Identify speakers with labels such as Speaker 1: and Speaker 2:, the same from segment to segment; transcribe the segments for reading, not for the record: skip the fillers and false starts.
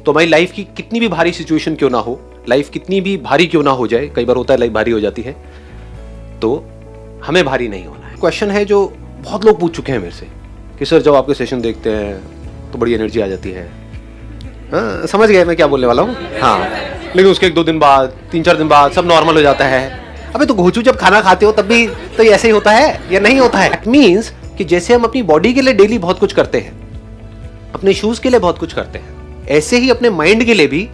Speaker 1: तो हमारी लाइफ की कितनी भी भारी सिचुएशन क्यों ना हो, लाइफ कितनी भी भारी क्यों ना हो जाए, कई बार होता है लाइफ भारी हो जाती है, तो हमें भारी नहीं होना है। क्वेश्चन है जो बहुत लोग पूछ चुके हैं मेरे से कि सर जब आपके सेशन देखते हैं तो बड़ी एनर्जी आ जाती है। हाँ, समझ गए मैं क्या बोलने वाला हूँ। हाँ, लेकिन उसके 1-2 दिन बाद, 3-4 दिन बाद सब नॉर्मल हो जाता है। अबे तो घोचू जब खाना खाते हो तब भी तो ऐसे ही होता है या नहीं होता है? इट मीन्स कि जैसे हम अपनी बॉडी के लिए डेली बहुत कुछ करते हैं, अपने शूज के लिए बहुत कुछ करते हैं, ऐसे ही अपने माइंड के लिए भी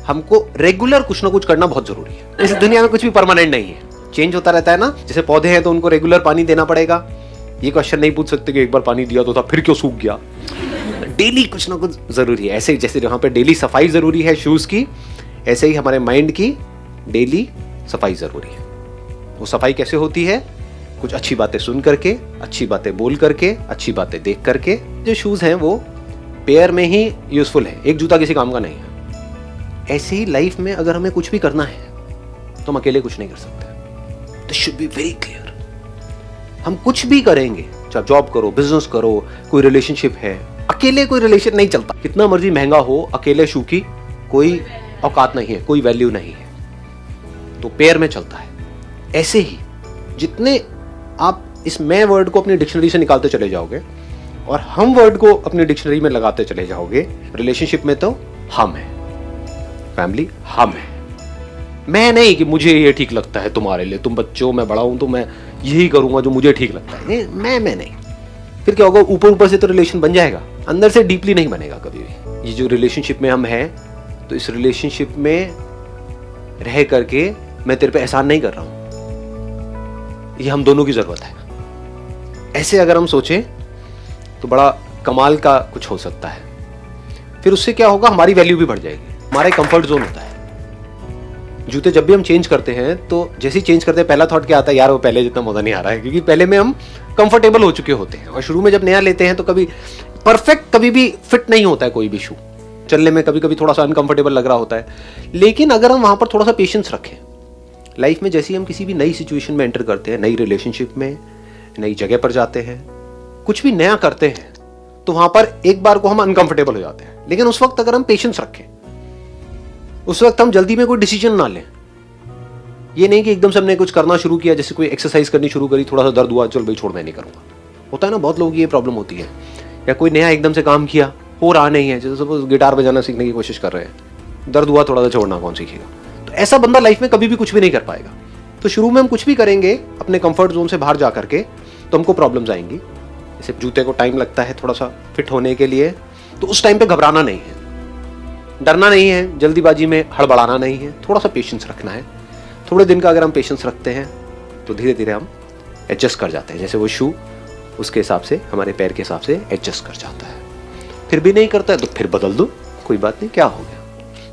Speaker 1: हमको रेगुलर कुछ ना कुछ करना बहुत जरूरी है। इस दुनिया में कुछ भी परमानेंट नहीं है, चेंज होता रहता है ना। जैसे पौधे हैं तो उनको रेगुलर पानी देना पड़ेगा। ये क्वेश्चन नहीं पूछ सकते कि एक बार पानी दिया तो था फिर क्यों सूख गया। डेली कुछ ना कुछ जरूरी है। ऐसे जैसे यहाँ पे डेली सफाई जरूरी है शूज की, ऐसे ही हमारे माइंड की डेली सफाई जरूरी है। वो सफाई कैसे होती है? कुछ अच्छी बातें सुन करके, अच्छी बातें बोल करके, अच्छी बातें देख करके। जो शूज हैं वो पेयर में ही यूजफुल है, एक जूता किसी काम का नहीं है। ऐसे ही लाइफ में अगर हमें कुछ भी करना है तो हम अकेले कुछ नहीं कर सकते। This should be very clear. हम कुछ भी करेंगे, चाहे जॉब करो, बिजनेस करो, कोई रिलेशनशिप है, अकेले कोई रिलेशन नहीं चलता। कितना मर्जी महंगा हो, अकेले शू की कोई औकात नहीं है, कोई वैल्यू नहीं है। तो पेयर में चलता है। ऐसे ही जितने आप इस मैं वर्ड को अपनी डिक्शनरी से निकालते चले जाओगे और हम वर्ड को अपनी डिक्शनरी में लगाते चले जाओगे, रिलेशनशिप में तो हम है, फैमिली हम है। मैं नहीं कि मुझे ये ठीक लगता है तुम्हारे लिए, तुम बच्चों मैं बड़ा हूं तो मैं यही करूंगा जो मुझे ठीक लगता है। मैं नहीं। फिर क्या होगा? ऊपर ऊपर से तो रिलेशन बन जाएगा, अंदर से डीपली नहीं बनेगा कभी भी। ये जो रिलेशनशिप में हम हैं, तो इस रिलेशनशिप में रह करके मैं तेरे पे एहसान नहीं कर रहा हूं, ये हम दोनों की जरूरत है। ऐसे अगर हम सोचें तो बड़ा कमाल का कुछ हो सकता है। फिर उससे क्या होगा? हमारी वैल्यू भी बढ़ जाएगी। हमारा कंफर्ट जोन होता है। जूते जब भी हम चेंज करते हैं तो जैसे ही चेंज करते हैं पहला थॉट क्या आता है? यार वो पहले जितना मजा नहीं आ रहा है, क्योंकि पहले में हम कंफर्टेबल हो चुके होते हैं। और शुरू में जब नया लेते हैं तो कभी परफेक्ट कभी भी फिट नहीं होता है कोई भी शू। चलने में कभी कभी थोड़ा सा अनकंफर्टेबल लग रहा होता है। लेकिन अगर हम वहां पर थोड़ा सा पेशेंस रखें, लाइफ में जैसे ही हम किसी भी नई सिचुएशन में एंटर करते हैं, नई रिलेशनशिप में, नई जगह पर जाते हैं, कुछ भी नया करते हैं, तो वहां पर एक बार को हम अनकंफर्टेबल हो जाते हैं। लेकिन उस वक्त अगर हम पेशेंस रखें, उस वक्त हम जल्दी में कोई डिसीजन ना लें। ये नहीं कि एकदम से हमने कुछ करना शुरू किया, जैसे कोई एक्सरसाइज करनी शुरू करी, थोड़ा सा दर्द हुआ, चल भाई छोड़ मैं नहीं करूंगा। होता है ना, बहुत लोगों की ये प्रॉब्लम होती है। या कोई नया एकदम से काम किया, हो रहा नहीं है, जैसे सपोज गिटार बजाना सीखने की कोशिश कर रहे हैं, दर्द हुआ थोड़ा सा, छोड़ना कौन सीखेगा। तो ऐसा बंदा लाइफ में कभी भी कुछ भी नहीं कर पाएगा। तो शुरू में हम कुछ भी करेंगे अपने कंफर्ट जोन से बाहर जा करके, तो हमको प्रॉब्लम्स आएंगी। जैसे जूते को टाइम लगता है थोड़ा सा फिट होने के लिए, तो उस टाइम पे घबराना नहीं है, डरना नहीं है, जल्दीबाजी में हड़बड़ाना नहीं है, थोड़ा सा पेशेंस रखना है। थोड़े दिन का अगर हम पेशेंस रखते हैं तो धीरे धीरे हम एडजस्ट कर जाते हैं। जैसे वो शू उसके हिसाब से, हमारे पैर के हिसाब से एडजस्ट कर जाता है। फिर भी नहीं करता है तो फिर बदल दो, कोई बात नहीं, क्या हो गया।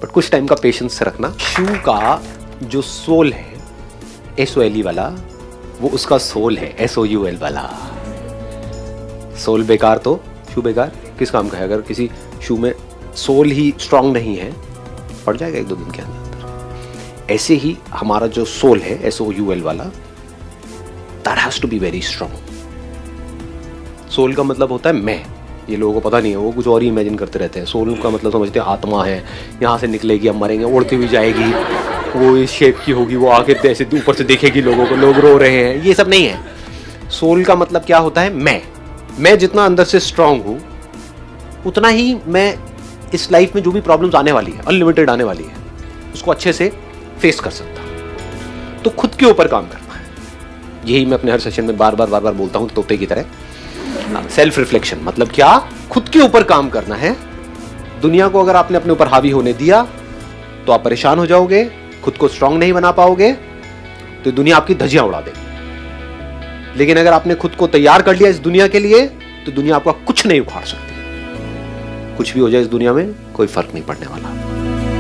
Speaker 1: बट कुछ टाइम का पेशेंस रखना। शू का जो सोल है, SOLE वाला, वो उसका सोल है, SOUL वाला। सोल बेकार तो शू बेकार किस काम का है? अगर किसी शू में सोल ही स्ट्रांग नहीं है, पड़ जाएगा 1-2 दिन के अंदर। ऐसे ही हमारा जो सोल है, SOUL वाला, that has to be very strong. Soul का मतलब होता है मैं। ये लोगों को पता नहीं है, वो कुछ और ही इमेजिन करते रहते हैं। सोल का मतलब समझते हैं आत्मा है, यहाँ से निकलेगी, हम मरेंगे, उड़ती हुई जाएगी, वो इस शेप की होगी, वो आके ऐसे ऊपर से देखेगी लोगों को, लोग रो रहे हैं। ये सब नहीं है। सोल का मतलब क्या होता है? मैं जितना अंदर से स्ट्रांग हूँ, उतना ही मैं इस लाइफ में जो भी प्रॉब्लम्स आने वाली है, अनलिमिटेड आने वाली है, उसको अच्छे से फेस कर सकता हूं। तो खुद के ऊपर काम करना है। यही मैं अपने हर सेशन में बार बार बोलता हूं, तोते की तरह। सेल्फ रिफ्लेक्शन मतलब क्या? खुद के ऊपर काम करना है। दुनिया को अगर आपने अपने ऊपर हावी होने दिया तो आप परेशान हो जाओगे, खुद को स्ट्रांग नहीं बना पाओगे, तो दुनिया आपकी धज्जियां उड़ा देगी। लेकिन अगर आपने खुद को तैयार कर लिया इस दुनिया के लिए, तो दुनिया आपका कुछ नहीं उखाड़ सकती। कुछ भी हो जाए इस दुनिया में, कोई फर्क नहीं पड़ने वाला।